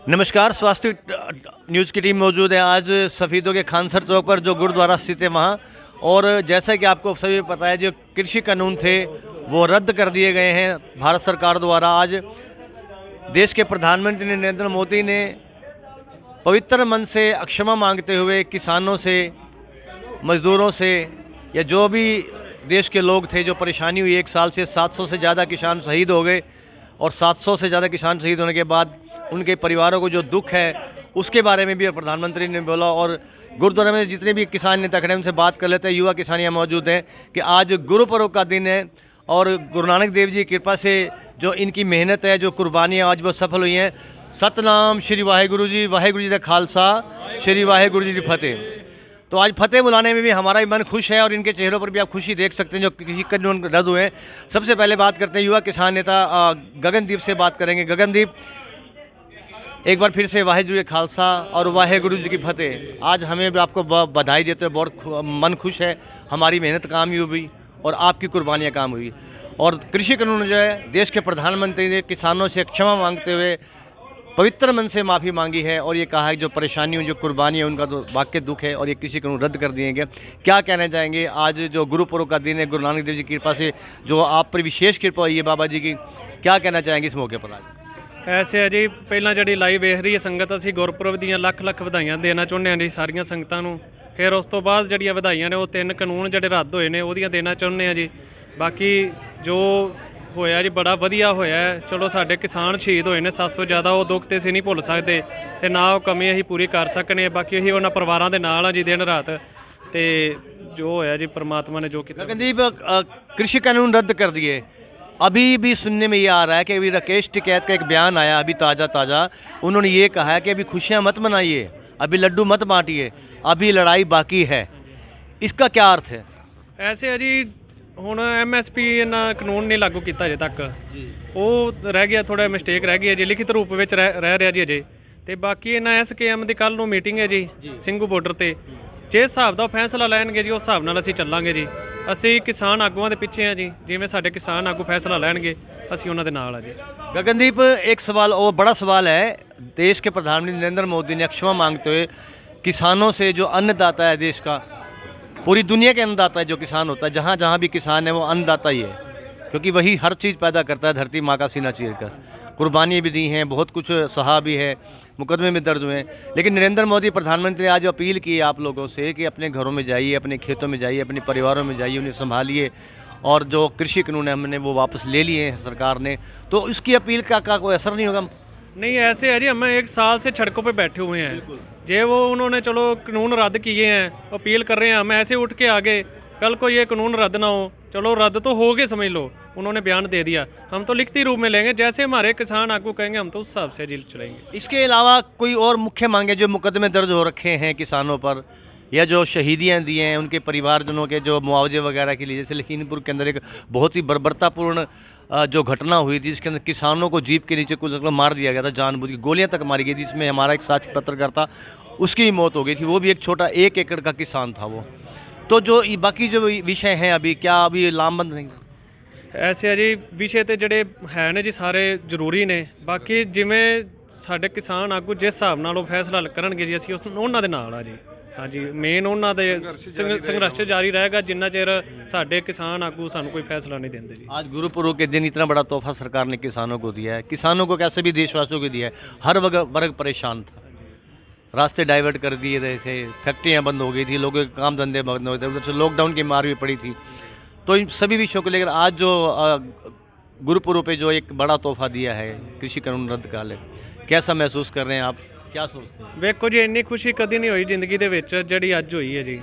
नमस्कार। स्वास्थ्य न्यूज़ की टीम मौजूद है आज सफ़ीदों के खानसर चौक पर, जो गुरुद्वारा स्थित है वहाँ। और जैसा कि आपको सभी पता है, जो कृषि कानून थे वो रद्द कर दिए गए हैं भारत सरकार द्वारा। आज देश के प्रधानमंत्री नरेंद्र मोदी ने पवित्र मन से क्षमा मांगते हुए किसानों से, मज़दूरों से, या जो भी देश के लोग थे जो परेशानी हुई, 1 साल से 700 से ज़्यादा किसान शहीद हो गए, और 700 से ज़्यादा किसान शहीद होने के बाद उनके परिवारों को जो दुख है उसके बारे में भी प्रधानमंत्री ने बोला। और गुरुद्वारा में जितने भी किसान नेता खड़े हैं उनसे बात कर लेते हैं। युवा किसान यहाँ मौजूद हैं कि आज गुरुपर्व का दिन है और गुरु नानक देव जी की कृपा से जो इनकी मेहनत है, जो कुर्बानियाँ आज वो सफल हुई हैं। सतनाम श्री वाहेगुरु जी का खालसा, श्री वाहेगुरु जी की फतेह। तो आज फतेह बुलाने में भी हमारा भी मन खुश है और इनके चेहरों पर भी आप खुशी देख सकते हैं जो कृषि कानून रद्द हुए हैं। सबसे पहले बात करते हैं युवा किसान नेता गगनदीप से बात करेंगे। गगनदीप, एक बार फिर से वाहेगुरु जी खालसा और वाहेगुरु जी की फतेह। आज हमें भी आपको बधाई देते हुए बहुत मन खुश है। हमारी मेहनत काम हुई और आपकी कुर्बानियाँ काम हुई। और कृषि कानून जो है, देश के प्रधानमंत्री ने किसानों से क्षमा मांगते हुए पवित्र मन से माफ़ी मांगी है और ये कहा है जो परेशानियों, जो कुर्बानी है, उनका तो वाकई दुख है और ये कृषि कानून रद्द कर दिए गए। क्या कहना चाहेंगे आज जो गुरुपर्व का दिन है, गुरु नानक देव जी की कृपा से जो आप पर विशेष कृपा हुई है बाबा जी की, क्या कहना चाहेंगे इस मौके पर आज? ऐसे है जी, ਪਹਿਲਾਂ ਜਿਹੜੀ ਲਾਈਵ ਵੇਖ ਰਹੀ ਹੈ ਸੰਗਤ, ਅਸੀਂ ਗੁਰਪੁਰਬ ਦੀਆਂ ਲੱਖ ਲੱਖ ਵਧਾਈਆਂ ਦੇਣਾ ਚਾਹੁੰਦੇ ਹਾਂ ਜੀ ਸਾਰੀਆਂ ਸੰਗਤਾਂ ਨੂੰ। ਫਿਰ ਉਸ ਤੋਂ ਬਾਅਦ ਜਿਹੜੀਆਂ ਵਧਾਈਆਂ ਨੇ ਉਹ 3 ਕਾਨੂੰਨ ਜਿਹੜੇ ਰੱਦ ਹੋਏ ਨੇ ਉਹਦੀਆਂ ਦੇਣਾ ਚਾਹੁੰਦੇ ਹਾਂ ਜੀ। ਬਾਕੀ ਜੋ ਹੋਇਆ ਜੀ ਬੜਾ ਵਧੀਆ ਹੋਇਆ। ਚਲੋ ਸਾਡੇ ਕਿਸਾਨ ਸ਼ਹੀਦ ਹੋਏ ਨੇ 700 ਜ਼ਿਆਦਾ, ਉਹ ਦੁੱਖ ਤੇ ਅਸੀਂ ਨਹੀਂ ਭੁੱਲ ਸਕਦੇ ਤੇ ਨਾ ਉਹ ਕਮੀ ਅਸੀਂ ਪੂਰੀ ਕਰ ਸਕਨੇ। ਬਾਕੀ ਅਸੀਂ ਉਹਨਾਂ ਪਰਿਵਾਰਾਂ ਦੇ ਨਾਲ ਆ ਜੀ ਦਿਨ ਰਾਤ, ਤੇ ਜੋ ਹੋਇਆ ਜੀ परमात्मा ने जो किया। गगनदीप, कृषि कानून रद्द कर दिए, अभी भी सुनने में ये आ रहा है कि अभी राकेश टिकैत का एक बयान आया अभी ताज़ा, उन्होंने ये कहा है कि अभी खुशियाँ मत मनाइए, अभी लड्डू मत बांटिए, अभी लड़ाई बाकी है। इसका क्या अर्थ है? ऐसे है जी, ਹੁਣ MSP ਇਹਨਾਂ ਕਾਨੂੰਨ ਨਹੀਂ ਲਾਗੂ ਕੀਤਾ ਅਜੇ ਤੱਕ, ਉਹ ਰਹਿ ਗਿਆ, ਥੋੜਾ ਮਿਸਟੇਕ ਰਹਿ ਗਈ ਹੈ ਜੀ, ਲਿਖਿਤ ਰੂਪ ਵਿੱਚ ਰਹਿ ਰਿਹਾ ਜੀ ਅਜੇ। ਤੇ ਬਾਕੀ ਇਹਨਾਂ SKM ਦੀ ਕੱਲ ਨੂੰ ਮੀਟਿੰਗ ਹੈ ਜੀ ਸਿੰਘੂ ਬਾਰਡਰ ਤੇ। ਜੇ ਹਿਸਾਬ ਦਾ ਫੈਸਲਾ ਲੈਣਗੇ ਜੀ ਉਸ ਹਿਸਾਬ ਨਾਲ ਅਸੀਂ ਚੱਲਾਂਗੇ ਜੀ। ਅਸੀਂ ਕਿਸਾਨ ਆਗੂਆਂ ਦੇ ਪਿੱਛੇ ਆ ਜੀ, ਜਿਵੇਂ ਸਾਡੇ ਕਿਸਾਨ ਆਗੂ ਫੈਸਲਾ ਲੈਣਗੇ ਅਸੀਂ ਉਹਨਾਂ ਦੇ ਨਾਲ ਆ जी। गगनदीप, एक सवाल और बड़ा सवाल है। देश के प्रधानमंत्री नरेंद्र मोदी ने क्षमा मांगते हुए किसानों से, जो अन्नदाता है देश का, पूरी दुनिया के अन्नदाता है जो किसान होता है, जहाँ जहाँ भी किसान है वो अन्नदाता ही है, क्योंकि वही हर चीज़ पैदा करता है धरती माँ का सीना चीर कर। कुर्बानियाँ भी दी हैं, बहुत कुछ सहा भी है, मुकदमे में दर्ज हुए हैं। लेकिन नरेंद्र मोदी प्रधानमंत्री ने आज अपील की है आप लोगों से कि अपने घरों में जाइए, अपने खेतों में जाइए, अपने परिवारों में जाइए, उन्हें संभालिए। और जो कृषि कानून है हमने वो वापस ले लिए हैं सरकार ने, तो उसकी अपील का कोई असर नहीं होगा? नहीं, ऐसे है जी, हम 1 साल से सड़कों पे बैठे हुए हैं। जे वो उन्होंने चलो कानून रद्द किए हैं, अपील कर रहे हैं, हम ऐसे उठ के आगे, कल को ये कानून रद्द ना हो, चलो रद्द तो हो गए समझ लो, उन्होंने बयान दे दिया, हम तो लिखती रूप में लेंगे, जैसे हमारे किसान आगू कहेंगे हम तो उस हिसाब से जी चलेंगे। इसके अलावा कोई और मुख्य मांगे जो मुकदमे दर्ज हो रखे हैं किसानों पर, या जो शहीदियाँ दी हैं उनके परिवारजनों के जो मुआवजे वगैरह के लिए, जैसे लखीमपुर के अंदर एक बहुत ही बर्बरतापूर्ण जो घटना हुई थी जिसके अंदर किसानों को जीप के नीचे कुछ मार दिया गया था, जानबूझ के गोलियां तक मारी गई थी, जिसमें हमारा एक साथी पत्रकार था, उसकी भी मौत हो गई थी। वो भी एक छोटा 1 एकड़ का किसान था वो। तो जो बाकी जो विषय हैं अभी, क्या अभी लामबंद नहीं? ऐसे है जी, विषय तो ਜਿਹੜੇ ਹੈ ਨੇ ਜੀ ਸਾਰੇ ਜ਼ਰੂਰੀ ਨੇ। ਬਾਕੀ ਜਿਵੇਂ ਸਾਡੇ ਕਿਸਾਨ ਆਗੂ ਜਿਸ ਹਿਸਾਬ ਨਾਲ ਉਹ ਫੈਸਲਾ ਕਰਨਗੇ ਜੀ, ਅਸੀਂ ਉਹਨਾਂ ਦੇ ਨਾਲ ਆ ਜੀ। हाँ जी, मेन उन्होंने संघर्ष जारी रहेगा जिन्ना चेर साडे किसान आगू सानू कोई फैसला नहीं देंगे जी। आज गुरुपुरब के दिन इतना बड़ा तोहफा सरकार ने किसानों को दिया है, किसानों को कैसे भी देशवासियों को दिया है। हर वर्ग परेशान था, रास्ते डाइवर्ट कर दिए गए थे, फैक्ट्रियाँ बंद हो गई थी, लोगों के काम धंधे बंद हो गए थे, उधर से लॉकडाउन की मार भी पड़ी थी। तो इन सभी विषयों को लेकर आज जो गुरुपुरब पे जो एक बड़ा तोहफा दिया है कृषि कानून रद्द का, कैसा महसूस कर रहे हैं आप, क्या सोचते हैं? ਵੇਖੋ ਜੀ, ਇੰਨੀ ਖੁਸ਼ੀ ਕਦੀ ਨਹੀਂ ਹੋਈ ਜ਼ਿੰਦਗੀ ਦੇ ਵਿੱਚ ਜਿਹੜੀ ਅੱਜ ਹੋਈ ਹੈ ਜੀ।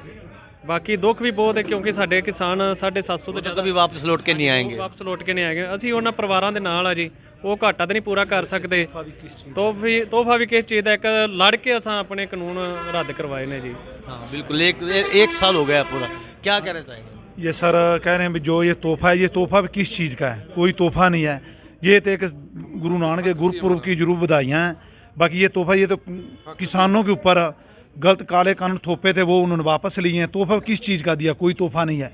ਬਾਕੀ ਦੁੱਖ ਵੀ ਬਹੁਤ ਹੈ ਕਿਉਂਕਿ ਸਾਡੇ ਕਿਸਾਨ 750 ਤੋਂ ਜ਼ਿਆਦਾ कभी वापस लौट के नहीं आएंगे। ਵਾਪਸ ਲੌਟ ਕੇ ਨਹੀਂ ਆਏਗੇ। ਅਸੀਂ ਉਹਨਾਂ ਪਰਿਵਾਰਾਂ ਦੇ ਨਾਲ ਆ ਜੀ, ਉਹ ਘਾਟਾ ਤਾਂ ਨਹੀਂ ਪੂਰਾ ਕਰ ਸਕਦੇ। ਤੋਹਫਾ ਵੀ ਕਿਸ ਚੀਜ਼ ਦਾ, ਇੱਕ ਲੜ ਕੇ ਅਸਾਂ ਆਪਣੇ ਕਾਨੂੰਨ ਰੱਦ ਕਰਵਾਏ ਨੇ जी। हाँ बिल्कुल, एक साल हो गया पूरा। क्या कहना चाहेंगे? ये सर कह रहे हैं भी जो ये तोहफा है, ये तोहफा भी किस चीज़ का है? कोई तोहफा नहीं है, ये तो एक गुरु नानक के गुरुपुरब की जरूर बधाइयाँ हैं। बाकी ये तोहफा, ये तो किसानों के ऊपर गलत काले कानून थोपे थे वो उन्होंने वापस लिए हैं। तोहफा किस चीज़ का दिया? कोई तोहफा नहीं है।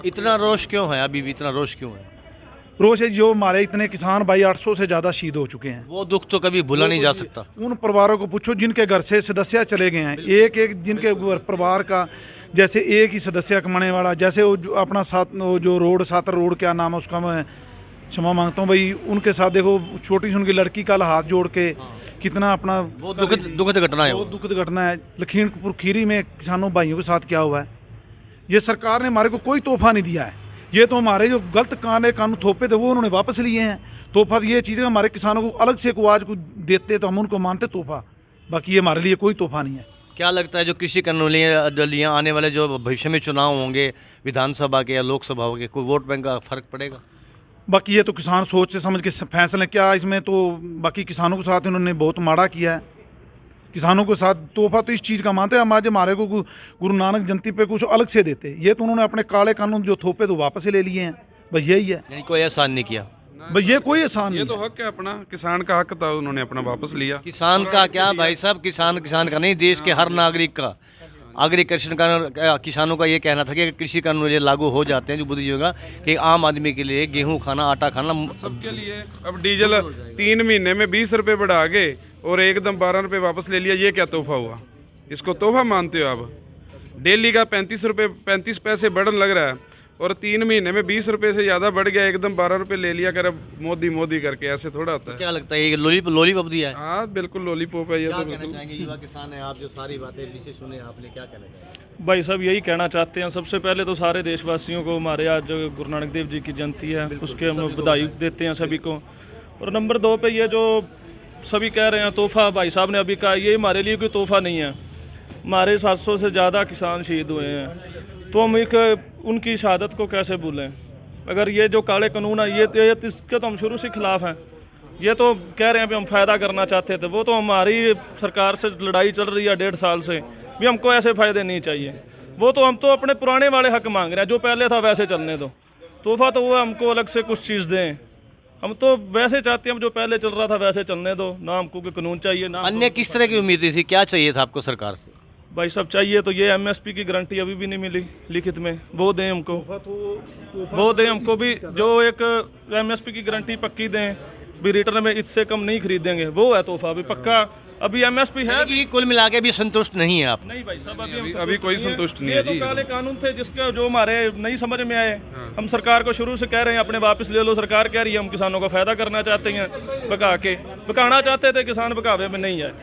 इतना रोष क्यों है? अभी भी इतना रोष क्यों है? रोष है जो हमारे इतने किसान भाई 800 से ज़्यादा शहीद हो चुके हैं। वो दुख तो कभी भूला नहीं जा सकता। उन परिवारों को पूछो जिनके घर से सदस्य चले गए हैं, एक एक जिनके परिवार का जैसे एक ही सदस्य कमाने वाला, जैसे वो अपना साथ वो जो रोड सातर रोड क्या नाम है उसका, मैं क्षमा मांगता हूँ भाई, उनके साथ देखो छोटी सी उनकी लड़की का हाथ जोड़ के कितना अपना वो दुखद घटना है। बहुत दुखद घटना है। लखीमपुर खीरी में किसानों भाइयों के साथ क्या हुआ है, ये सरकार ने हमारे को कोई तोहफा नहीं दिया है। ये तो हमारे जो गलत कानून थोपे थे वो उन्होंने वापस लिए हैं। तोहफा ये चीज़ है, हमारे किसानों को अलग से को आज को देते तो हम उनको मानते तोहफा, बाकी ये हमारे लिए कोई तोहफा नहीं है। क्या लगता है जो कृषि कानूनियाँ आने वाले जो भविष्य में चुनाव होंगे विधानसभा के या लोकसभा के, कोई वोट बैंक का फर्क पड़ेगा? बाकी ये तो किसान सोच से समझ के फैसले, क्या इसमें तो बाकी किसानों के साथ इन्होंने बहुत माड़ा किया है। किसानों के साथ तोहफा तो इस चीज़ का मानते हैं हम, आज हमारे को गुरु नानक जयंती पे कुछ अलग से देते, ये तो उन्होंने अपने काले कानून जो थोपे तो वापस ले लिए हैं, बस यही है। यानी कोई एहसान नहीं किया। बस ये कोई आसान ये नहीं तो हक है अपना, किसान का हक था, उन्होंने अपना वापस लिया। किसान का क्या भाई साहब, किसान का नहीं, देश के हर नागरिक का, एग्रीकल्चर का, किसानों का ये कहना था कि कृषि कानून ये लागू हो जाते हैं जो बुद्धिजीवियों का, कि आम आदमी के लिए गेहूं खाना, आटा खाना सबके लिए। अब डीजल 3 महीने में 20 रुपये बढ़ा के और एकदम 12 रुपये वापस ले लिया, ये क्या तोहफा हुआ? इसको तोहफा मानते हो आप? डेली का 35 पैसे बढ़न लग रहा है और 3 महीने में 20 रुपये से ज़्यादा बढ़ गया, एकदम 12 रुपये ले लिया कर। अब मोदी करके ऐसे थोड़ा होता है। क्या लगता है ये लॉलीपॉप दिया है? हाँ बिल्कुल लॉलीपॉप है ये क्या तो कहना बिल्कुल। चाहेंगे युवा किसान है आप, जो सारी बातें पीछे सुने आपने, क्या कहना चाहेंगे? भाई साहब यही कहना चाहते हैं, सबसे पहले तो सारे देशवासियों को, हमारे आज गुरु नानक देव जी की जयंती है, उसके हम बधाई देते हैं सभी को। और नंबर 2 पे ये जो सभी कह रहे हैं तोहफा, भाई साहब ने अभी कहा, ये हमारे लिए कोई तोहफा नहीं है। हमारे 700 से ज़्यादा किसान शहीद हुए हैं, तो हम एक उनकी शहादत को कैसे भूलें? अगर ये जो काले कानून है ये इसके तो हम शुरू से खिलाफ हैं। ये तो कह रहे हैं कि हम फ़ायदा करना चाहते थे, वो तो हमारी सरकार से लड़ाई चल रही है 1.5 साल से, भी हमको ऐसे फ़ायदे नहीं चाहिए। वो तो हम तो अपने पुराने वाले हक मांग रहे हैं, जो पहले था वैसे चलने दो। तोहफा तो वो हमको अलग से कुछ चीज़ दें, हम तो वैसे चाहते हैं, हम जो पहले चल रहा था वैसे चलने दो, ना हमको कोई कानून चाहिए ना। अन्य किस तरह की उम्मीद थी, क्या चाहिए था आपको सरकार से? भाई सब चाहिए तो ये MSP की गारंटी अभी भी नहीं मिली लिखित में, वो दें हमको, वो दें हमको भी, जो एक MSP की गारंटी पक्की दें भी, रिटर्न में इससे कम नहीं खरीदेंगे, वो है तोहफा अभी पक्का। अभी MSP है कि कुल मिला के भी संतुष्ट नहीं है आप? नहीं भाई साहब, अभी कोई संतुष्ट नहीं है ये तो जी। काले कानून थे जिसके जो हमारे नहीं समझ में आए। हम सरकार को शुरू से कह रहे हैं अपने वापस ले लो, सरकार कह रही है हम किसानों का फायदा करना चाहते हैं, बकाना चाहते थे, किसान बकावे में नहीं है।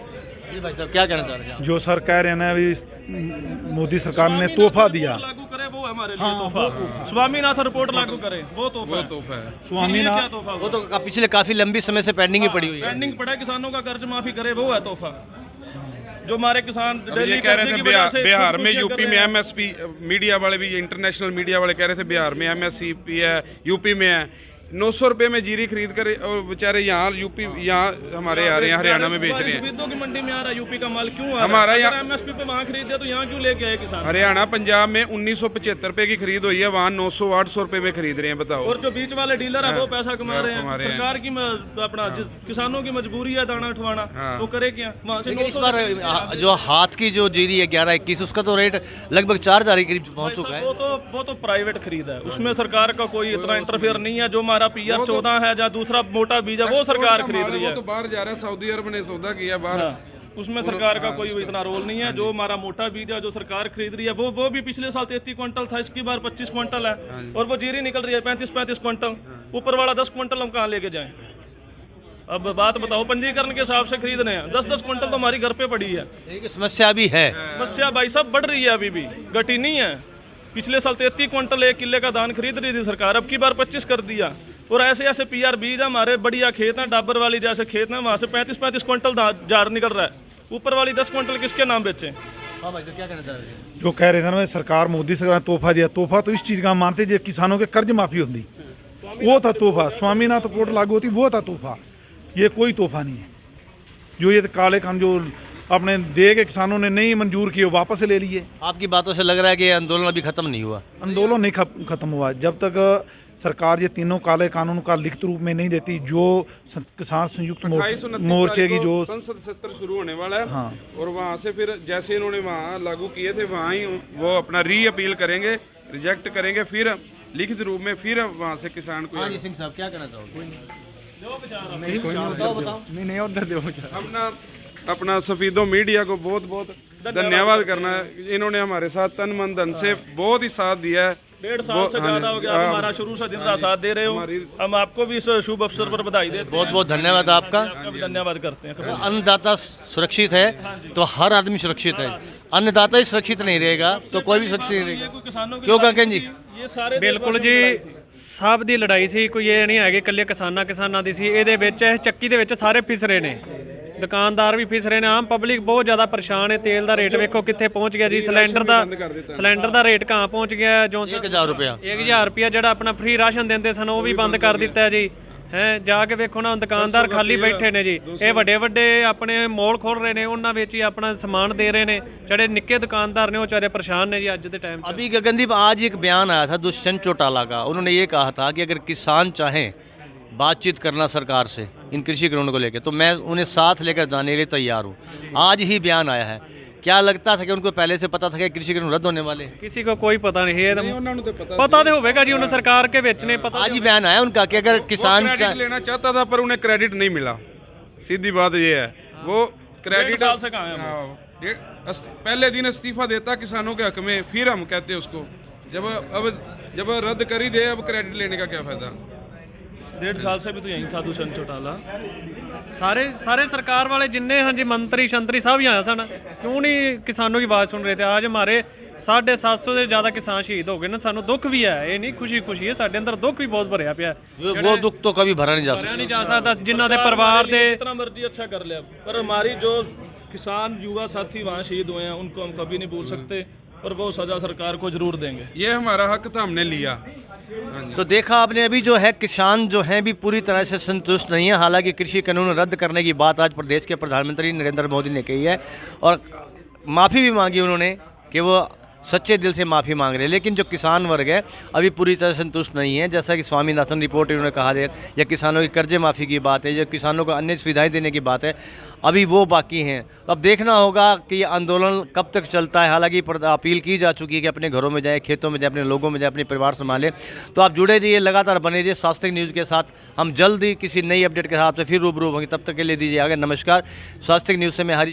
जी भाई साहब क्या कहना चाह रहे हैं? जो सर कह रहे हैं ना, अभी मोदी सरकार ने तोहफा दिया, लागू करे वो हमारे लिए तोहफा, स्वामीनाथन रिपोर्ट लागू करे वो तोहफा है। स्वामीनाथन तोहफा वो तो पिछले काफी लंबी समय से पेंडिंग ही पड़ी हुई है। पेंडिंग पड़ा, किसानों का कर्ज माफी करे वो है तोहफा। जो हमारे किसान ये डेली कह रहे कर्जे थे की वजह से बिहार में खुदकुशियां यूपी कर में रहे हैं। MSP, मीडिया वाले भी, इंटरनेशनल मीडिया वाले कह रहे थे बिहार में MSP है, यूपी में है। 900 रुपये में जीरी खरीद कर और बेचारे यहाँ यूपी, यहाँ हमारे आ रहे हैं, हरियाणा में बेच रहे हैं। खरीदो की मंडी में आ रहा है, यूपी का माल क्यों आ रहा है? हमारा यहाँ MSP पे वहाँ खरीदे तो यहाँ क्यों लेके आए किसान? हरियाणा पंजाब में 1975 रुपये की खरीद हुई है, वहाँ 900-800 रुपये में खरीद रहे हैं, बताओ। और जो बीच वाले डीलर है वो पैसा कमा रहे कमा हैं। रहे हैं। सरकार की अपना किसानों की मजबूरी है दाना उठवाना, तो करे क्या? वहाँ से लेकिन इस 900 बार जो हाथ की जो जीरी है 11-21, उसका तो रेट लगभग 4,000 के करीब पहुंच चुका है। वो तो प्राइवेट खरीद है, उसमें सरकार का कोई इतना इंटरफेयर नहीं है। जो हमारा PR 14 है या दूसरा मोटा बीज है वो सरकार खरीद रही वो है। तो बाहर जा रहा है, सऊदी अरब ने सौदा किया बाहर। उसमें सरकार का कोई इतना रोल नहीं है। जो हमारा मोटा बीज है जो सरकार खरीद रही है वो भी पिछले साल 33 क्विंटल था, इसकी बार 25 क्विंटल है, और वो जीरी निकल रही है 35 क्विंटल। ऊपर वाला 10 क्विंटल हम कहाँ लेके जाएं? अब बात बताओ, पंजीकरण के हिसाब से खरीदने हैं, 10 क्विंटल तो हमारी घर पे पड़ी है। एक समस्या भी है। समस्या भाई साहब बढ़ रही है, अभी भी घटी नहीं है। पिछले साल 33 क्विंटल 1 किले का धान खरीद रही थी सरकार, अब की बार 25 कर दिया। और ऐसे ऐसे PR बीज हमारे बढ़िया खेत हैं, डाबर वाली जैसे खेत हैं, वहाँ से 35 क्विंटल जार निकल रहा है। ऊपर वाली 10 क्विंटल किसके नाम बेचे? हाँ भाई, तो क्या कहना चाह रहे हैं? जो कह रहे थे ना सरकार, मोदी सरकार ने तोहफा दिया, तोहफा तो इस चीज़ का मानते जो किसानों के कर्ज माफी होती, वो था तोहफा। स्वामीनाथन रिपोर्ट लागू होती, वो था तोहफा। ये कोई तोहफा नहीं है। जो ये काले कानून जो अपने दे के किसानों ने नहीं मंजूर किए, वापस ले लिए। आपकी बातों से लग रहा है कि ये आंदोलन अभी खत्म नहीं हुआ। आंदोलन नहीं खत्म हुआ जब तक सरकार ये तीनों काले कानून का लिखित रूप में नहीं देती। जो किसान संयुक्त 28-29 मोर्चे की जो संसद सत्र शुरू होने वाला है, हाँ। और वहाँ से फिर जैसे इन्होंने वहाँ लागू किए थे, वहाँ ही वो अपना री अपील करेंगे, रिजेक्ट करेंगे, फिर लिखित रूप में, फिर वहाँ से किसान को हाँ जी सिंह साहब क्या कहना चाहोगे? अपना अपना सफीदो मीडिया को बहुत बहुत धन्यवाद करना है। इन्होंने हमारे साथ तन मन धन से बहुत ही साथ दिया है। 1.5 साल से ज़्यादा हो गया, आप हमारा शुरू से दिन रात साथ दे रहे हो। हम आपको भी इस शुभ अवसर पर बधाई देते हैं, बहुत बहुत धन्यवाद आपका। आपका भी धन्यवाद करते हैं। अन्नदाता सुरक्षित है तो हर आदमी सुरक्षित है, अन्नदाता ही सुरक्षित नहीं रहेगा तो कोई भी सुरक्षित नहीं रहेगा। किसानों की क्यों काका जी? ये ਸਾਰੇ ਬਿਲਕੁਲ ਜੀ, ਸਭ ਦੀ ਲੜਾਈ ਸੀ, ਕੋਈ ਇਹ ਨਹੀਂ ਹੈਗੇ ਇਕੱਲੇ ਕਿਸਾਨਾਂ ਦੀ ਸੀ। ਇਹਦੇ ਵਿੱਚ ਇਸ ਚੱਕੀ ਦੇ ਵਿੱਚ ਸਾਰੇ ਫਿਸ ਰਹੇ ਨੇ, ਦੁਕਾਨਦਾਰ ਵੀ ਫਿਸ ਰਹੇ ਨੇ, ਆਮ ਪਬਲਿਕ ਬਹੁਤ ਜ਼ਿਆਦਾ ਪਰੇਸ਼ਾਨ ਹੈ। ਤੇਲ ਦਾ ਰੇਟ ਵੇਖੋ ਕਿੱਥੇ ਪਹੁੰਚ ਗਿਆ ਜੀ, ਸਿਲੰਡਰ ਦਾ ਰੇਟ ਕਹਾਂ ਪਹੁੰਚ ਗਿਆ। ਜੋ 1000 रुपया 1000 ਰੁਪਇਆ ਜਿਹੜਾ ਆਪਣਾ ਫ੍ਰੀ ਰਾਸ਼ਨ ਦਿੰਦੇ ਸਨ ਉਹ ਵੀ ਬੰਦ ਕਰ ਦਿੱਤਾ ਹੈ ਜੀ। ਹੈ ਜਾ ਕੇ ਵੇਖੋ ਨਾ, ਦੁਕਾਨਦਾਰ ਖਾਲੀ ਬੈਠੇ ਨੇ ਜੀ। ਇਹ ਵੱਡੇ ਵੱਡੇ ਆਪਣੇ ਮੋਲ ਖੋਲ ਰਹੇ ਨੇ, ਉਹਨਾਂ ਵਿੱਚ ਹੀ ਆਪਣਾ ਸਮਾਨ ਦੇ ਰਹੇ ਨੇ। ਜਿਹੜੇ ਨਿੱਕੇ ਦੁਕਾनदार ने वो बेचारे परेशान ने जी आज के टाइम। अभी गगनदीप आज एक बयान आया था दुष्यंत चौटाला का, उन्होंने ये कहा था कि अगर किसान चाहें बातचीत करना सरकार से इन कृषि कानूनों को लेकर तो मैं उन्हें साथ लेकर जाने के लिए तैयार हूँ। आज ही बयान आया है। क्या लगता था कि उनको पहले से पता था कि कृषि कानून रद्द होने वाले? किसी को कोई पता नहीं है, पता तो होगा जी, उन्हें सरकार के ਵਿੱਚ ने पता। आज ही बयान आया उनका कि अगर किसान क्रेडिट लेना चाहता था पर उन्हें क्रेडिट नहीं मिला। सीधी बात ये है, वो क्रेडिट 1.5 साल से कहाँ है वो? पहले दिन इस्तीफा देता किसानों के हक में, फिर हम कहते उसको जब रद्द कर ही दे, अब क्रेडिट लेने का क्या फायदा। 1.5 साल से भी तो यही था दुष्यंत चौटाला। सारे सरकार वाले जिन्ने हाँ जी मंत्री शंत्री सब यहाँ सन, क्यों नहीं किसानों की आवाज़ सुन रहे थे। आज हमारे 750 से ज़्यादा किसान शहीद हो गए ना, सानू दुख भी है, ये नहीं खुशी है, साडे अंदर दुख भी बहुत भरिया पिया। वो दुख तो कभी भरा नहीं जा भरिया सकता। नहीं जा सकता, जिन्हों के परिवार दे जितना मर्जी अच्छा कर ले, पर हमारी जो किसान युवा साथी वहाँ शहीद हुए हैं उनको हम कभी नहीं भूल सकते, और वो सजा सरकार को जरूर देंगे। ये हमारा हक था, हमने लिया। तो देखा आपने, अभी जो है किसान जो हैं भी पूरी तरह से संतुष्ट नहीं है। हालांकि कृषि कानून रद्द करने की बात आज प्रदेश के प्रधानमंत्री नरेंद्र मोदी ने कही है और माफ़ी भी मांगी उन्होंने कि वो सच्चे दिल से माफ़ी मांग रहे हैं। लेकिन जो किसान वर्ग है अभी पूरी तरह संतुष्ट नहीं है। जैसा कि स्वामीनाथन रिपोर्ट इन्होंने कहा है, या किसानों की कर्जे माफ़ी की बात है, या किसानों को अन्य सुविधाएं देने की बात है, अभी वो बाकी हैं। अब देखना होगा कि ये आंदोलन कब तक चलता है। हालांकि अपील की जा चुकी है कि अपने घरों में जाए, खेतों में जाए, अपने लोगों में जाए, अपने परिवार संभालें। तो आप जुड़े रहिए, लगातार बने रहिए स्वास्थ्य न्यूज़ के साथ। हम जल्द ही किसी नई अपडेट के साथ फिर रूबरू होंगे, तब तक के लिए दीजिए आगे नमस्कार। स्वास्थ्य न्यूज़ से मैं हरी